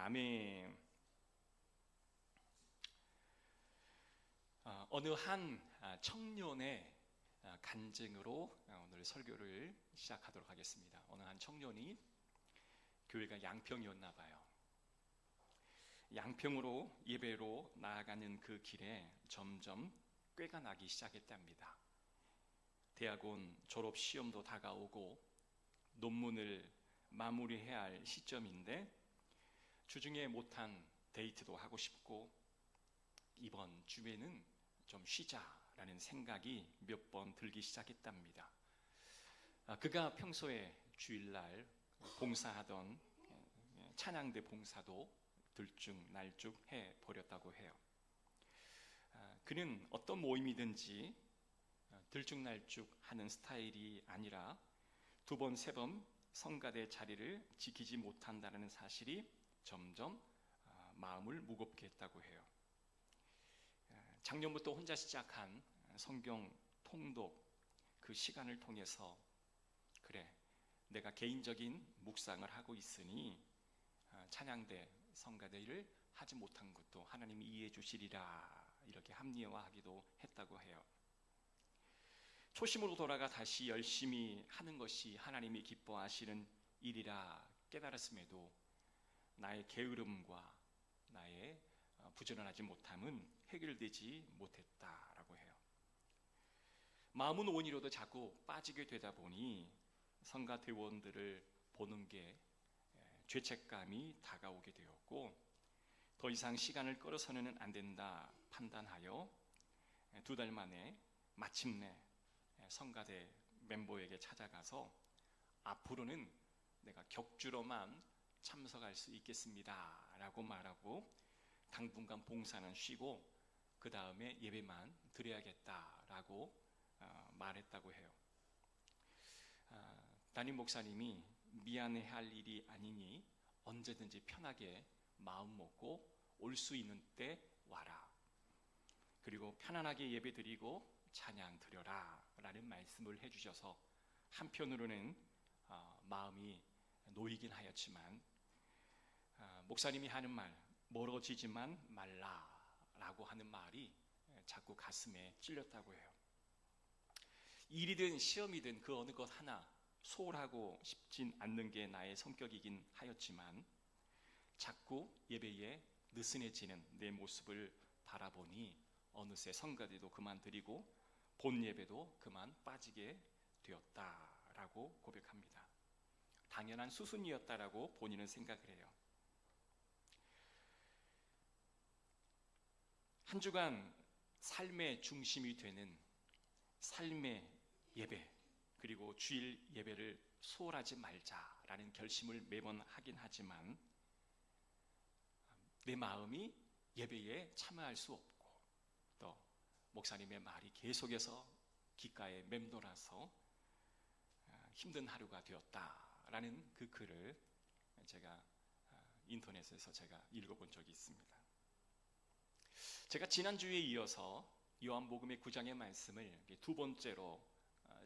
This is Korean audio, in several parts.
아멘. 어느 한 청년의 간증으로 오늘 설교를 시작하도록 하겠습니다. 어느 한 청년이 교회가 양평이었나 봐요. 양평으로 예배로 나아가는 그 길에 점점 꾀가 나기 시작했답니다. 대학원 졸업 시험도 다가오고 논문을 마무리해야 할 시점인데 주중에 못한 데이트도 하고 싶고 이번 주에는 좀 쉬자라는 생각이 몇 번 들기 시작했답니다. 그가 평소에 주일날 봉사하던 찬양대 봉사도 들쭉날쭉 해버렸다고 해요. 그는 어떤 모임이든지 들쭉날쭉 하는 스타일이 아니라 두 번, 세 번 성가대 자리를 지키지 못한다는 사실이 점점 마음을 무겁게 했다고 해요. 작년부터 혼자 시작한 성경 통독 그 시간을 통해서 그래, 내가 개인적인 묵상을 하고 있으니 찬양대 성가대를 하지 못한 것도 하나님이 이해해 주시리라 이렇게 합리화하기도 했다고 해요. 초심으로 돌아가 다시 열심히 하는 것이 하나님이 기뻐하시는 일이라 깨달았음에도 나의 게으름과 나의 부지런하지 못함은 해결되지 못했다라고 해요. 마음은 원이로도 자꾸 빠지게 되다 보니 성가대원들을 보는 게 죄책감이 다가오게 되었고 더 이상 시간을 끌어서는 안 된다 판단하여 2달 만에 마침내 성가대 멤버에게 찾아가서 앞으로는 내가 격주로만 참석할 수 있겠습니다 라고 말하고 당분간 봉사는 쉬고 그 다음에 예배만 드려야겠다라고 말했다고 해요. 담임 목사님이 미안해할 일이 아니니 언제든지 편하게 마음 먹고 올 수 있는 때 와라. 그리고 편안하게 예배 드리고 찬양 드려라 라는 말씀을 해주셔서 한편으로는 마음이 놓이긴 하였지만 목사님이 하는 말 멀어지지만 말라라고 하는 말이 자꾸 가슴에 찔렸다고 해요. 일이든 시험이든 그 어느 것 하나 소홀하고 싶진 않는 게 나의 성격이긴 하였지만 자꾸 예배에 느슨해지는 내 모습을 바라보니 어느새 성가대도 그만 드리고 본 예배도 그만 빠지게 되었다라고 고백합니다. 당연한 수순이었다라고 본인은 생각을 해요. 한 주간 삶의 중심이 되는 삶의 예배 그리고 주일 예배를 소홀하지 말자라는 결심을 매번 하긴 하지만 내 마음이 예배에 참여할 수 없고 또 목사님의 말이 계속해서 귓가에 맴돌아서 힘든 하루가 되었다라는 그 글을 제가 인터넷에서 제가 읽어본 적이 있습니다. 제가 지난주에 이어서 요한복음의 9장의 말씀을 2번째로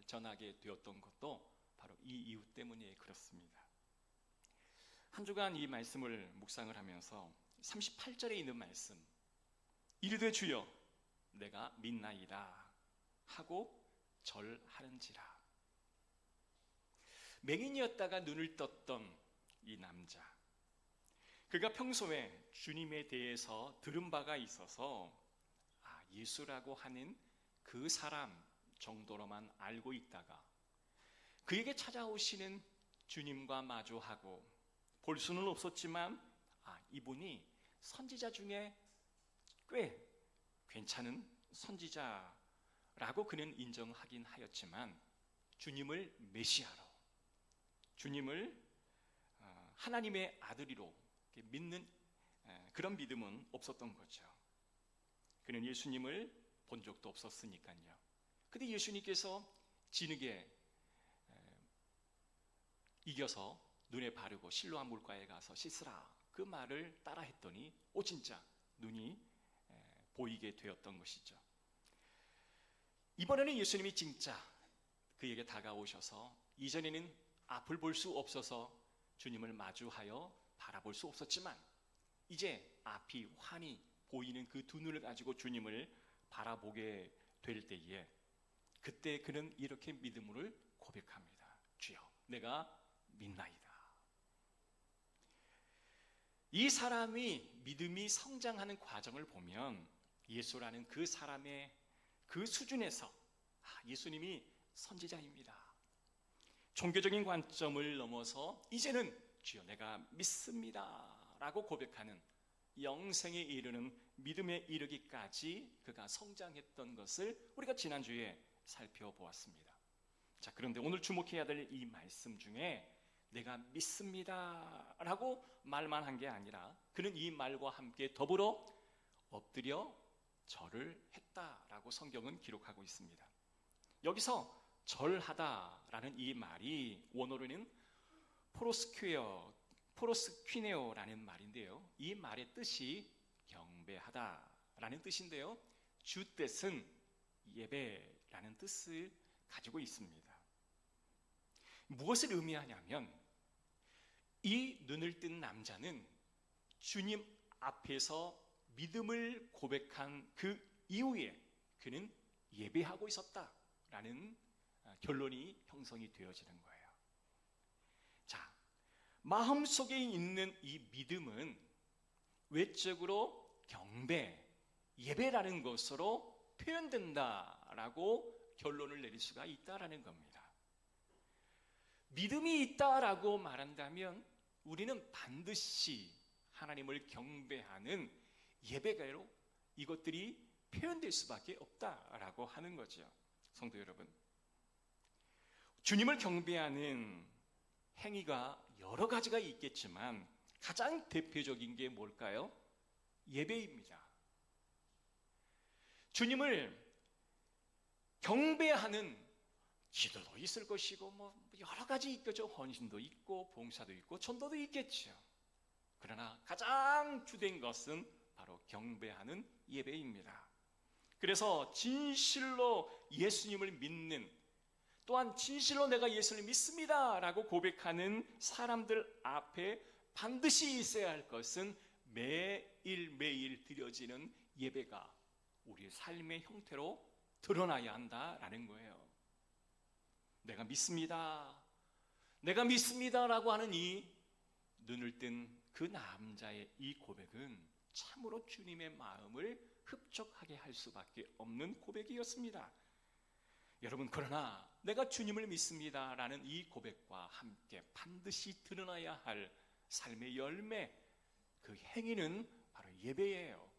전하게 되었던 것도 바로 이 이유 때문에 그렇습니다. 한 주간 이 말씀을 묵상을 하면서 38절에 있는 말씀 이르되 주여 내가 믿나이다 하고 절하는지라. 맹인이었다가 눈을 떴던 이 남자, 그가 평소에 주님에 대해서 들은 바가 있어서 예수라고 하는 그 사람 정도로만 알고 있다가 그에게 찾아오시는 주님과 마주하고 볼 수는 없었지만 이분이 선지자 중에 꽤 괜찮은 선지자라고 그는 인정하긴 하였지만 주님을 메시아로, 주님을 하나님의 아들이로 믿는 그런 믿음은 없었던 거죠. 그는 예수님을 본 적도 없었으니까요. 근데 예수님께서 진흙에 이겨서 눈에 바르고 실로암 물가에 가서 씻으라 그 말을 따라 했더니 진짜 눈이 보이게 되었던 것이죠. 이번에는 예수님이 진짜 그에게 다가오셔서 이전에는 앞을 볼 수 없어서 주님을 마주하여 바라볼 수 없었지만 이제 앞이 환히 보이는 그 두 눈을 가지고 주님을 바라보게 될 때에 그때 그는 이렇게 믿음을 고백합니다. 주여, 내가 믿나이다. 이 사람이 믿음이 성장하는 과정을 보면 예수라는 그 사람의 그 수준에서 예수님이 선지자입니다. 종교적인 관점을 넘어서 이제는 주여 내가 믿습니다 라고 고백하는 영생에 이르는 믿음에 이르기까지 그가 성장했던 것을 우리가 지난주에 살펴보았습니다. 자, 그런데 오늘 주목해야 될 이 말씀 중에 내가 믿습니다 라고 말만 한 게 아니라 그는 이 말과 함께 더불어 엎드려 절을 했다라고 성경은 기록하고 있습니다. 여기서 절하다라는 이 말이 원어로는 포로스퀴네오라는 말인데요. 이 말의 뜻이 경배하다라는 뜻인데요. 주 뜻은 예배라는 뜻을 가지고 있습니다. 무엇을 의미하냐면 이 눈을 뜬 남자는 주님 앞에서 믿음을 고백한 그 이후에 그는 예배하고 있었다라는 결론이 형성이 되어지는 거예요. 자, 마음속에 있는 이 믿음은 외적으로 경배, 예배라는 것으로 표현된다라고 결론을 내릴 수가 있다라는 겁니다. 믿음이 있다라고 말한다면 우리는 반드시 하나님을 경배하는 예배가로 이것들이 표현될 수밖에 없다라고 하는 거죠. 성도 여러분, 주님을 경배하는 행위가 여러 가지가 있겠지만 가장 대표적인 게 뭘까요? 예배입니다. 주님을 경배하는 기도도 있을 것이고 여러 가지 있겠죠. 헌신도 있고 봉사도 있고 전도도 있겠죠. 그러나 가장 주된 것은 바로 경배하는 예배입니다. 그래서 진실로 예수님을 믿는, 또한 진실로 내가 예수를 믿습니다 라고 고백하는 사람들 앞에 반드시 있어야 할 것은 매일매일 드려지는 예배가 우리의 삶의 형태로 드러나야 한다라는 거예요. 내가 믿습니다, 내가 믿습니다 라고 하는 이 눈을 뜬 그 남자의 이 고백은 참으로 주님의 마음을 흡족하게 할 수밖에 없는 고백이었습니다. 여러분, 그러나 내가 주님을 믿습니다 라는 이 고백과 함께 반드시 드러나야 할 삶의 열매, 그 행위는 바로 예배예요.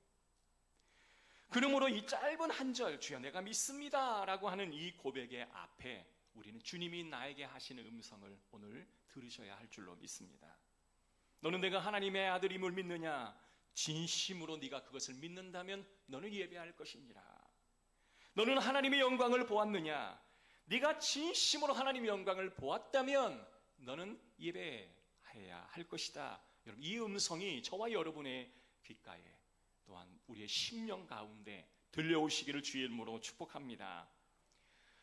그러므로 이 짧은 한 절, 주여 내가 믿습니다 라고 하는 이 고백의 앞에 우리는 주님이 나에게 하시는 음성을 오늘 들으셔야 할 줄로 믿습니다. 너는 내가 하나님의 아들임을 믿느냐? 진심으로 네가 그것을 믿는다면 너는 예배할 것이니라. 너는 하나님의 영광을 보았느냐? 네가 진심으로 하나님의 영광을 보았다면 너는 예배해야 할 것이다. 여러분, 이 음성이 저와 여러분의 귓가에 또한 우리의 심령 가운데 들려오시기를 주의 이름으로 축복합니다.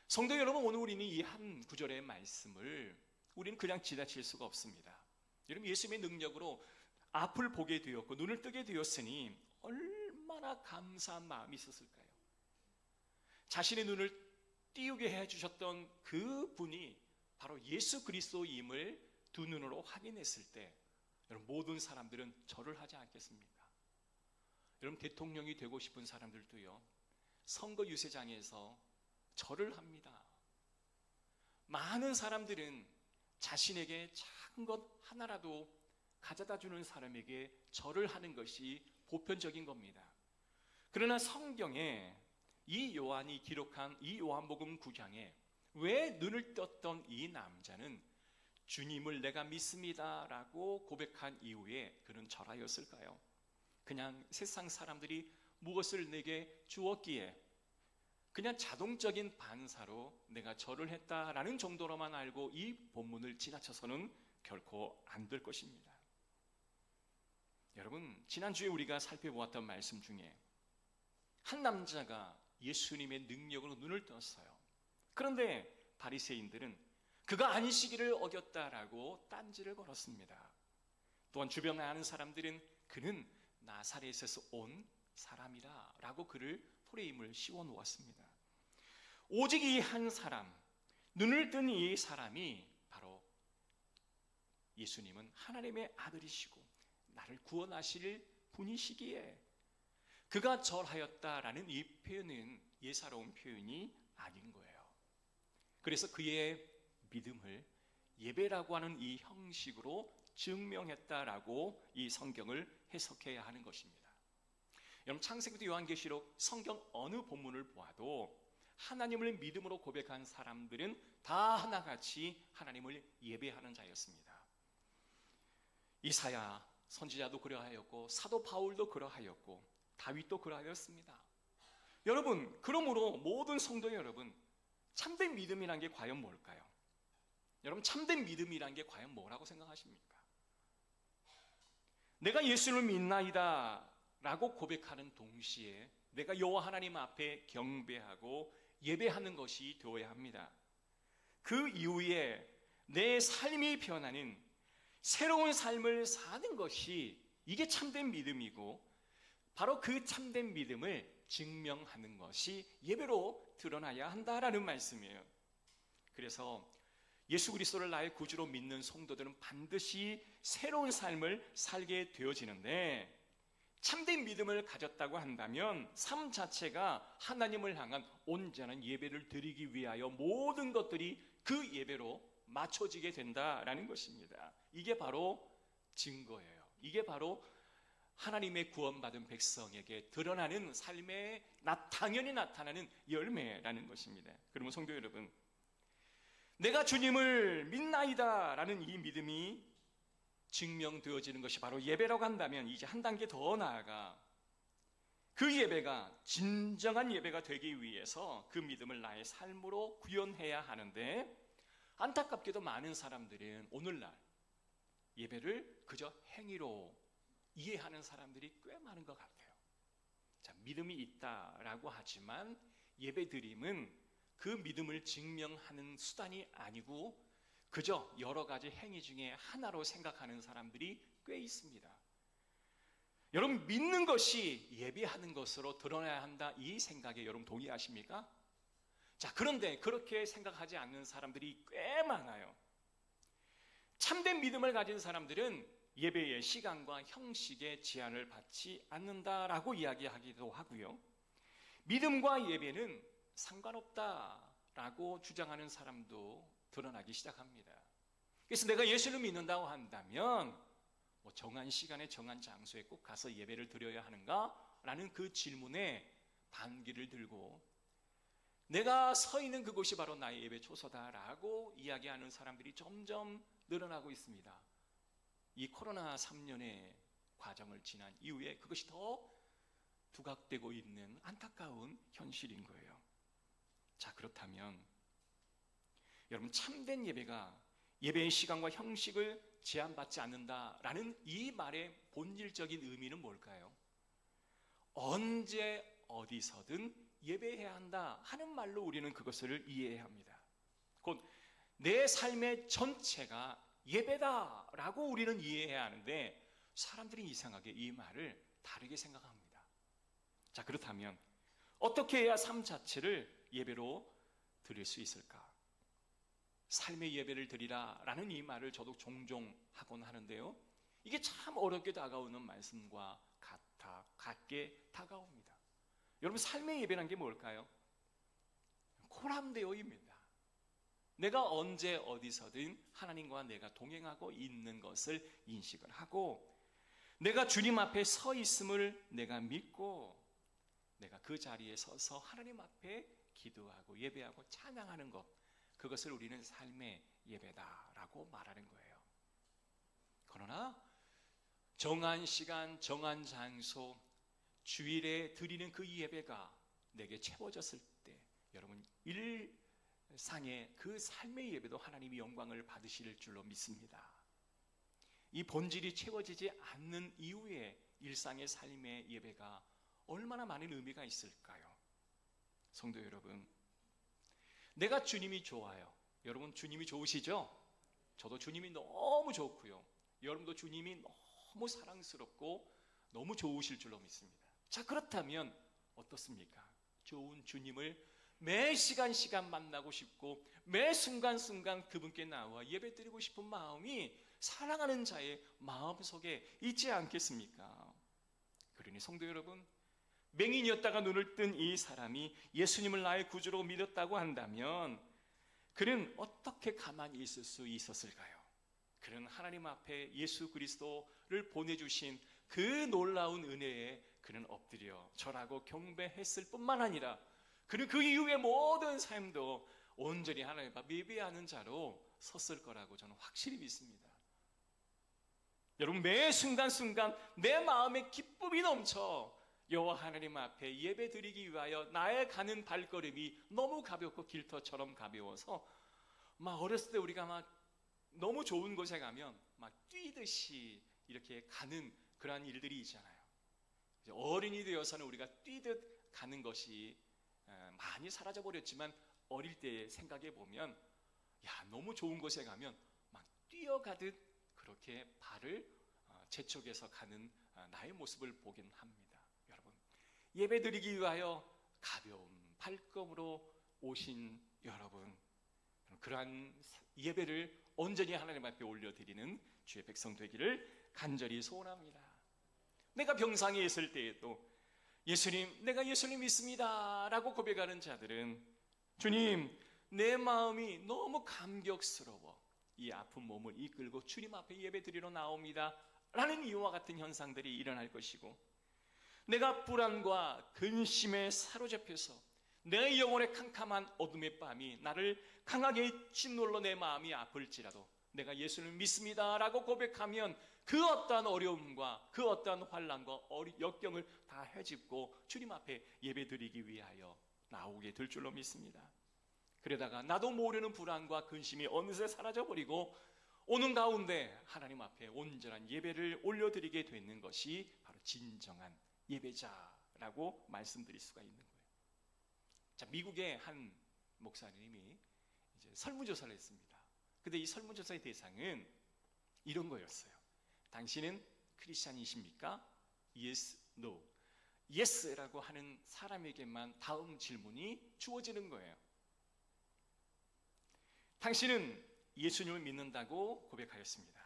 성도 여러분, 오늘 우리는 이 한 구절의 말씀을 우리는 그냥 지나칠 수가 없습니다. 여러분, 예수님의 능력으로 앞을 보게 되었고 눈을 뜨게 되었으니 얼마나 감사한 마음이 있었을까요? 자신의 눈을 띄우게 해주셨던 그 분이 바로 예수 그리스도임을 두 눈으로 확인했을 때 여러분, 모든 사람들은 절을 하지 않겠습니까? 여러분, 대통령이 되고 싶은 사람들도요, 선거 유세장에서 절을 합니다. 많은 사람들은 자신에게 작은 것 하나라도 가져다 주는 사람에게 절을 하는 것이 보편적인 겁니다. 그러나 성경에 이 요한이 기록한 이 요한복음 9장에 왜 눈을 떴던 이 남자는 주님을 내가 믿습니다 라고 고백한 이후에 그는 절하였을까요? 그냥 세상 사람들이 무엇을 내게 주었기에 그냥 자동적인 반사로 내가 절을 했다라는 정도로만 알고 이 본문을 지나쳐서는 결코 안 될 것입니다. 여러분, 지난주에 우리가 살펴보았던 말씀 중에 한 남자가 예수님의 능력으로 눈을 떴어요. 그런데 바리새인들은 그가 안식일을 어겼다라고 딴지를 걸었습니다. 또한 주변에 아는 사람들은 그는 나사렛에서 온 사람이라 라고 그를 프레임을 씌워 놓았습니다. 오직 이 한 사람, 눈을 뜬 이 사람이 바로 예수님은 하나님의 아들이시고 나를 구원하실 분이시기에 그가 절하였다라는 이 표현은 예사로운 표현이 아닌 거예요. 그래서 그의 믿음을 예배라고 하는 이 형식으로 증명했다라고 이 성경을 해석해야 하는 것입니다. 여러분, 창세기부터 요한계시록 성경 어느 본문을 보아도 하나님을 믿음으로 고백한 사람들은 다 하나같이 하나님을 예배하는 자였습니다. 이사야 선지자도 그러하였고 사도 바울도 그러하였고 다윗도 그러하였습니다. 여러분, 그러므로 모든 성도 여러분, 참된 믿음이란 게 과연 뭘까요? 여러분, 참된 믿음이란 게 과연 뭐라고 생각하십니까? 내가 예수를 믿나이다 라고 고백하는 동시에 내가 여호와 하나님 앞에 경배하고 예배하는 것이 되어야 합니다. 그 이후에 내 삶이 변하는 새로운 삶을 사는 것이 이게 참된 믿음이고 바로 그 참된 믿음을 증명하는 것이 예배로 드러나야 한다라는 말씀이에요. 그래서 예수 그리스도를 나의 구주로 믿는 성도들은 반드시 새로운 삶을 살게 되어지는데, 참된 믿음을 가졌다고 한다면 삶 자체가 하나님을 향한 온전한 예배를 드리기 위하여 모든 것들이 그 예배로 맞춰지게 된다라는 것입니다. 이게 바로 증거예요. 이게 바로 하나님의 구원받은 백성에게 드러나는 삶의 당연히 나타나는 열매라는 것입니다. 그러면 성도 여러분, 내가 주님을 믿나이다 라는 이 믿음이 증명되어지는 것이 바로 예배라고 한다면, 이제 한 단계 더 나아가 그 예배가 진정한 예배가 되기 위해서 그 믿음을 나의 삶으로 구현해야 하는데, 안타깝게도 많은 사람들은 오늘날 예배를 그저 행위로 이해하는 사람들이 꽤 많은 것 같아요. 자, 믿음이 있다라고 하지만 예배드림은 그 믿음을 증명하는 수단이 아니고 그저 여러 가지 행위 중에 하나로 생각하는 사람들이 꽤 있습니다. 여러분, 믿는 것이 예배하는 것으로 드러나야 한다, 이 생각에 여러분 동의하십니까? 자, 그런데 그렇게 생각하지 않는 사람들이 꽤 많아요. 참된 믿음을 가진 사람들은 예배의 시간과 형식에 제한을 받지 않는다라고 이야기하기도 하고요. 믿음과 예배는 상관없다라고 주장하는 사람도 드러나기 시작합니다. 그래서 내가 예수를 믿는다고 한다면 정한 시간에 정한 장소에 꼭 가서 예배를 드려야 하는가? 라는 그 질문에 반기를 들고 내가 서 있는 그곳이 바로 나의 예배 초소다라고 이야기하는 사람들이 점점 늘어나고 있습니다. 이 코로나 3년의 과정을 지난 이후에 그것이 더 부각되고 있는 안타까운 현실인 거예요. 자, 그렇다면 여러분, 참된 예배가 예배의 시간과 형식을 제한받지 않는다라는 이 말의 본질적인 의미는 뭘까요? 언제 어디서든 예배해야 한다 하는 말로 우리는 그것을 이해해야 합니다. 곧 내 삶의 전체가 예배다라고 우리는 이해해야 하는데, 사람들이 이상하게 이 말을 다르게 생각합니다. 자, 그렇다면 어떻게 해야 삶 자체를 예배로 드릴 수 있을까? 삶의 예배를 드리라 라는 이 말을 저도 종종 하곤 하는데요, 이게 참 어렵게 다가오는 말씀과 같게 다가옵니다. 여러분, 삶의 예배란 게 뭘까요? 코람데오입니다. 내가 언제 어디서든 하나님과 내가 동행하고 있는 것을 인식을 하고, 내가 주님 앞에 서 있음을 내가 믿고, 내가 그 자리에 서서 하나님 앞에 기도하고 예배하고 찬양하는 것, 그것을 우리는 삶의 예배다라고 말하는 거예요. 그러나 정한 시간, 정한 장소, 주일에 드리는 그 예배가 내게 채워졌을 때, 여러분, 일상의 그 삶의 예배도 하나님이 영광을 받으실 줄로 믿습니다. 이 본질이 채워지지 않는 이후에 일상의 삶의 예배가 얼마나 많은 의미가 있을까요? 성도 여러분, 내가 주님이 좋아요. 여러분, 주님이 좋으시죠? 저도 주님이 너무 좋고요. 여러분도 주님이 너무 사랑스럽고 너무 좋으실 줄로 믿습니다. 자, 그렇다면 어떻습니까? 좋은 주님을 매 시간 만나고 싶고 매 순간 그분께 나와 예배드리고 싶은 마음이 사랑하는 자의 마음속에 있지 않겠습니까? 그러니 성도 여러분, 맹인이었다가 눈을 뜬 이 사람이 예수님을 나의 구주로 믿었다고 한다면 그는 어떻게 가만히 있을 수 있었을까요? 그는 하나님 앞에 예수 그리스도를 보내주신 그 놀라운 은혜에 그는 엎드려 절하고 경배했을 뿐만 아니라 그는 그 이후의 모든 삶도 온전히 하나님 앞에 예배하는 자로 섰을 거라고 저는 확실히 믿습니다. 여러분, 매 순간 내 마음에 기쁨이 넘쳐 여호와 하나님 앞에 예배드리기 위하여 나의 가는 발걸음이 너무 가볍고 길터처럼 가벼워서 막 어렸을 때 우리가 막 너무 좋은 곳에 가면 막 뛰듯이 이렇게 가는 그러한 일들이 있잖아요. 이제 어른이 되어서는 우리가 뛰듯 가는 것이 많이 사라져 버렸지만 어릴 때 생각해 보면 야, 너무 좋은 곳에 가면 막 뛰어가듯 그렇게 발을 재촉해서 가는 나의 모습을 보긴 합니다. 여러분, 예배드리기 위하여 가벼운 발걸음으로 오신 여러분, 그러한 예배를 온전히 하나님 앞에 올려드리는 주의 백성 되기를 간절히 소원합니다. 내가 병상에 있을 때에도 예수님, 내가 예수님 믿습니다 라고 고백하는 자들은 주님, 내 마음이 너무 감격스러워 이 아픈 몸을 이끌고 주님 앞에 예배드리러 나옵니다 라는 이와 같은 현상들이 일어날 것이고, 내가 불안과 근심에 사로잡혀서 내 영혼의 캄캄한 어둠의 밤이 나를 강하게 짓눌러 내 마음이 아플지라도 내가 예수를 믿습니다 라고 고백하면 그 어떠한 어려움과 그 어떠한 환난과 역경을 다 헤집고 주님 앞에 예배드리기 위하여 나오게 될 줄로 믿습니다. 그러다가 나도 모르는 불안과 근심이 어느새 사라져버리고 오는 가운데 하나님 앞에 온전한 예배를 올려드리게 되는 것이 바로 진정한 예배자라고 말씀드릴 수가 있는 거예요. 자, 미국의 한 목사님이 이제 설문조사를 했습니다. 근데 이 설문조사의 대상은 이런 거였어요. 당신은 크리스찬이십니까? Yes, no. Yes라고 하는 사람에게만 다음 질문이 주어지는 거예요. 당신은 예수님을 믿는다고 고백하였습니다.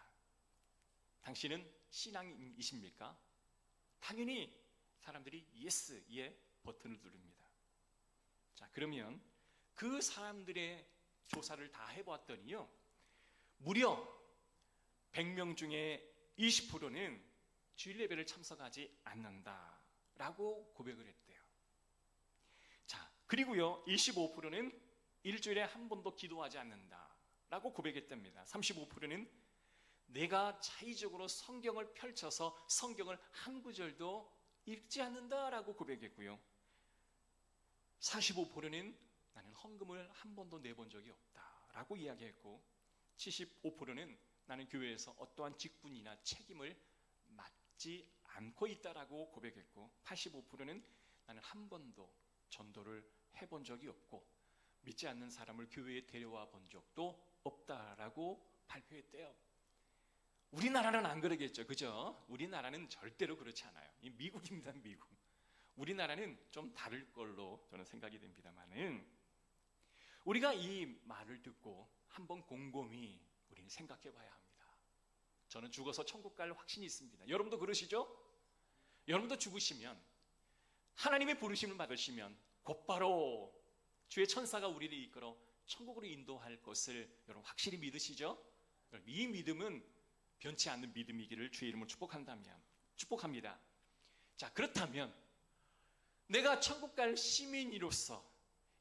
당신은 신앙인이십니까? 당연히 사람들이 Yes, 예 버튼을 누릅니다. 자, 그러면 그 사람들의 조사를 다 해보았더니요, 무려 100명 중에 20%는 주일 예배를 참석하지 않는다라고 고백을 했대요. 자, 그리고요 25%는 일주일에 한 번도 기도하지 않는다라고 고백했답니다. 35%는 내가 자의적으로 성경을 펼쳐서 성경을 한 구절도 읽지 않는다라고 고백했고요, 45%는 나는 헌금을 한 번도 내본 적이 없다라고 이야기했고, 75%는 나는 교회에서 어떠한 직분이나 책임을 맡지 않고 있다라고 고백했고, 85%는 나는 한 번도 전도를 해본 적이 없고 믿지 않는 사람을 교회에 데려와 본 적도 없다라고 발표했대요. 우리나라는 안 그러겠죠, 그죠? 우리나라는 절대로 그렇지 않아요. 이 미국입니다, 미국. 우리나라는 좀 다를 걸로 저는 생각이 됩니다만은, 우리가 이 말을 듣고 한번 곰곰이 우리는 생각해 봐야 합니다. 저는 죽어서 천국 갈 확신이 있습니다. 여러분도 그러시죠? 여러분도 죽으시면, 하나님의 부르심을 받으시면 곧바로 주의 천사가 우리를 이끌어 천국으로 인도할 것을 여러분 확실히 믿으시죠? 이 믿음은 변치 않는 믿음이기를 주의 이름으로 축복합니다. 자, 그렇다면 내가 천국 갈 시민으로서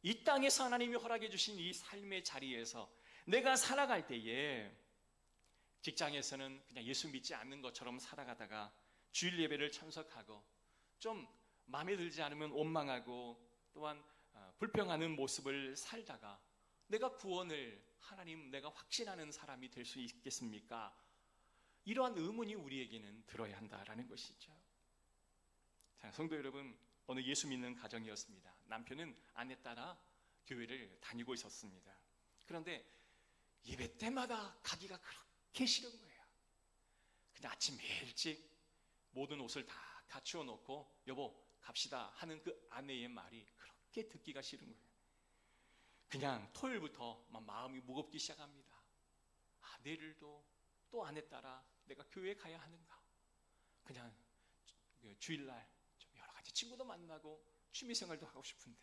이 땅에서 하나님이 허락해 주신 이 삶의 자리에서 내가 살아갈 때에, 직장에서는 그냥 예수 믿지 않는 것처럼 살아가다가 주일 예배를 참석하고 좀 마음에 들지 않으면 원망하고 또한 불평하는 모습을 살다가 내가 구원을 하나님 내가 확신하는 사람이 될 수 있겠습니까? 이러한 의문이 우리에게는 들어야 한다라는 것이죠. 자, 성도 여러분, 어느 예수 믿는 가정이었습니다. 남편은 아내 따라 교회를 다니고 있었습니다. 그런데 예배 때마다 가기가 그렇게 싫은 거예요. 그냥 아침 일찍 모든 옷을 다 갖추어 놓고 여보 갑시다 하는 그 아내의 말이 그렇게 듣기가 싫은 거예요. 그냥 토요일부터 막 마음이 무겁기 시작합니다. 아, 내일도 또 아내 따라 내가 교회 가야 하는가? 그냥 주일날 좀 여러 가지 친구도 만나고 취미생활도 하고 싶은데.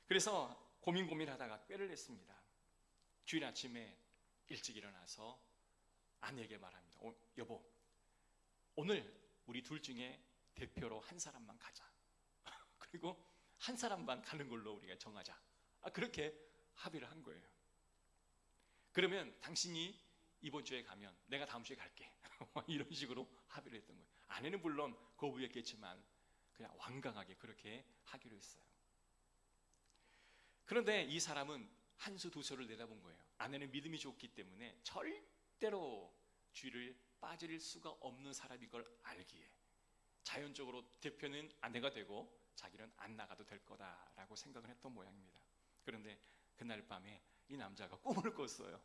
그래서 고민하다가 꾀를 냈습니다. 주일 아침에 일찍 일어나서 아내에게 말합니다. 여보, 오늘 우리 둘 중에 대표로 한 사람만 가자. 그리고 한 사람만 가는 걸로 우리가 정하자. 그렇게 합의를 한 거예요. 그러면 당신이 이번 주에 가면 내가 다음 주에 갈게. 이런 식으로 합의를 했던 거예요. 아내는 물론 거부했겠지만 그냥 완강하게 그렇게 하기로 했어요. 그런데 이 사람은 한 수 두 수를 내다본 거예요. 아내는 믿음이 좋기 때문에 절대로 주의를 빠질 수가 없는 사람인 걸 알기에 자연적으로 대표는 아내가 되고 자기는 안 나가도 될 거다라고 생각을 했던 모양입니다. 그런데 그날 밤에 이 남자가 꿈을 꿨어요.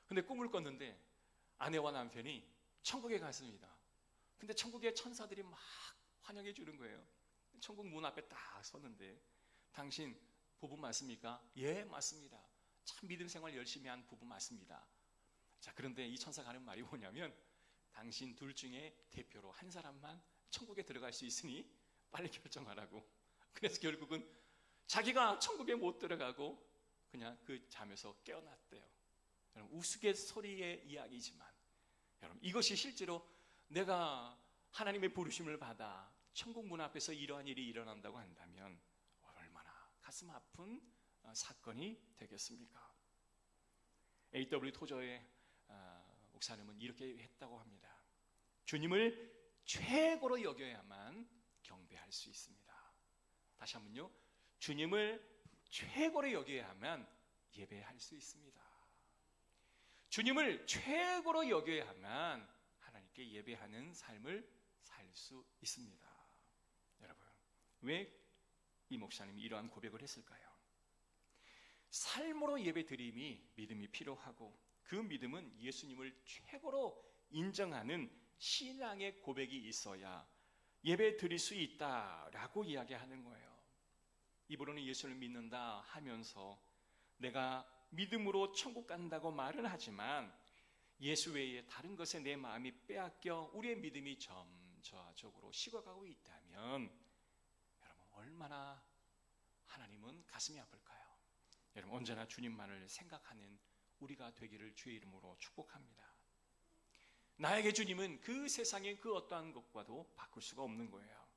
근데 꿈을 꿨는데 아내와 남편이 천국에 갔습니다. 근데 천국의 천사들이 막 환영해 주는 거예요. 천국 문 앞에 딱 섰는데 당신 부부 맞습니까? 예, 맞습니다. 참 믿음 생활 열심히 한 부부 맞습니다. 자, 그런데 이 천사가 하는 말이 뭐냐면 당신 둘 중에 대표로 한 사람만 천국에 들어갈 수 있으니 빨리 결정하라고. 그래서 결국은 자기가 천국에 못 들어가고 그냥 그 잠에서 깨어났대요. 여러분, 우스갯소리의 이야기지만 여러분, 이것이 실제로 내가 하나님의 부르심을 받아 천국 문 앞에서 이러한 일이 일어난다고 한다면 얼마나 가슴 아픈 사건이 되겠습니까? A.W. 토저의 목사님은 이렇게 했다고 합니다. 주님을 최고로 여겨야만 경배할 수 있습니다. 다시 한번요. 주님을 최고로 여겨야만 예배할 수 있습니다. 주님을 최고로 여겨야만 하나님께 예배하는 삶을 살 수 있습니다. 여러분, 왜 이 목사님이 이러한 고백을 했을까요? 삶으로 예배드림이 믿음이 필요하고 그 믿음은 예수님을 최고로 인정하는 신앙의 고백이 있어야 예배 드릴 수 있다라고 이야기하는 거예요. 입으로는 예수를 믿는다 하면서 내가 믿음으로 천국 간다고 말은 하지만 예수 외에 다른 것에 내 마음이 빼앗겨 우리의 믿음이 점차적으로 식어가고 있다면 여러분, 얼마나 하나님은 가슴이 아플까요? 여러분, 언제나 주님만을 생각하는 우리가 되기를 주의 이름으로 축복합니다. 나에게 주님은 그 세상의 그 어떠한 것과도 바꿀 수가 없는 거예요.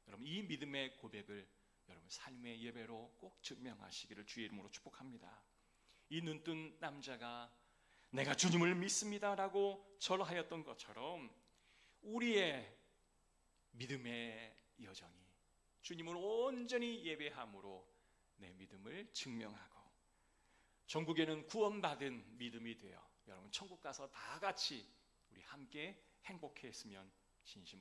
여러분, 이 믿음의 고백을 여러분 삶의 예배로 꼭 증명하시기를 주의 이름으로 축복합니다. 이 눈뜬 남자가 내가 주님을 믿습니다라고 절하였던 것처럼 우리의 믿음의 여정이 주님을 온전히 예배함으로 내 믿음을 증명하고 전국에는 구원받은 믿음이 되어 여러분 천국 가서 다 같이 우리 함께 행복했으면 진심